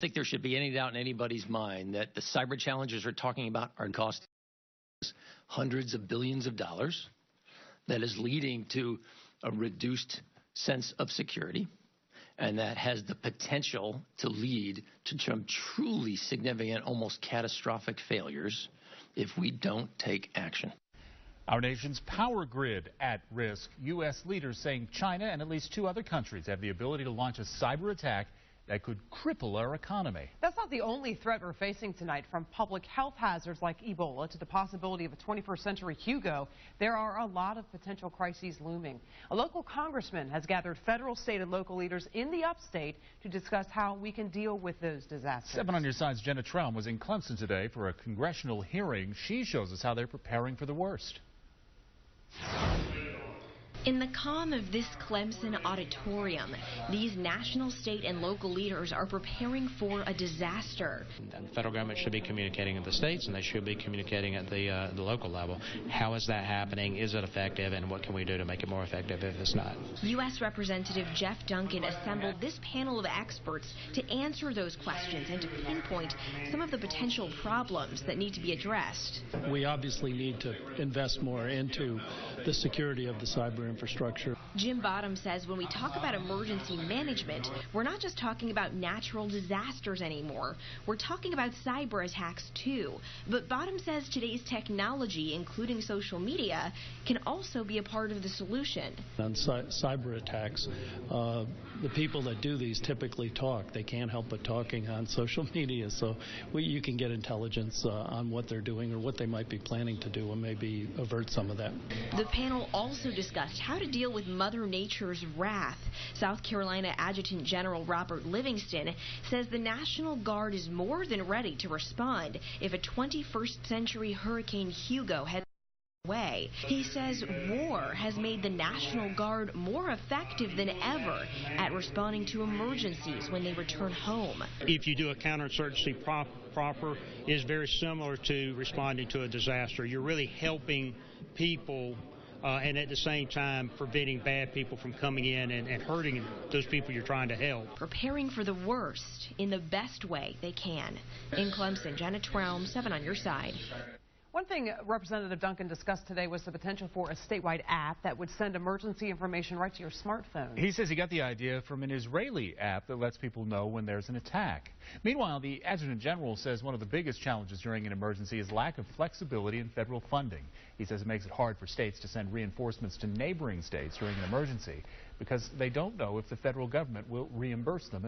think there should be any doubt in anybody's mind that the cyber challenges we're talking about are costing hundreds of billions of dollars, that is leading to a reduced sense of security, and that has the potential to lead to some truly significant, almost catastrophic failures if we don't take action. Our nation's power grid at risk. U.S. leaders saying China and at least 2 other countries have the ability to launch a cyber attack that could cripple our economy. That's not the only threat we're facing tonight. From public health hazards like Ebola to the possibility of a 21st century Hugo, there are a lot of potential crises looming. A local congressman has gathered federal, state, and local leaders in the upstate to discuss how we can deal with those disasters. 7 on your side's Jenna Traum was in Clemson today for a congressional hearing. She shows us how they're preparing for the worst. In the calm of this Clemson auditorium, these national, state, and local leaders are preparing for a disaster. The federal government should be communicating at the states, and they should be communicating at the local level. How is that happening? Is it effective? And what can we do to make it more effective if it's not? U.S. Representative Jeff Duncan assembled this panel of experts to answer those questions and to pinpoint some of the potential problems that need to be addressed. We obviously need to invest more into the security of the cyber infrastructure. Jim Bottom says when we talk about emergency management, we're not just talking about natural disasters anymore. We're talking about cyber attacks too. But Bottom says today's technology, including social media, can also be a part of the solution. On cyber attacks, the people that do these typically talk. They can't help but talking on social media, so you can get intelligence on what they're doing or what they might be planning to do and maybe avert some of that. The panel also discussed how to deal with Mother Nature's wrath. South Carolina Adjutant General Robert Livingston says the National Guard is more than ready to respond if a 21st century Hurricane Hugo heads away. He says war has made the National Guard more effective than ever at responding to emergencies when they return home. If you do a counterinsurgency proper, it is very similar to responding to a disaster. You're really helping people and at the same time preventing bad people from coming in and hurting those people you're trying to help. Preparing for the worst in the best way they can. In Clemson, Jenna Traum, 7 on your side. One thing Representative Duncan discussed today was the potential for a statewide app that would send emergency information right to your smartphone. He says he got the idea from an Israeli app that lets people know when there's an attack. Meanwhile, the Adjutant General says one of the biggest challenges during an emergency is lack of flexibility in federal funding. He says it makes it hard for states to send reinforcements to neighboring states during an emergency because they don't know if the federal government will reimburse them.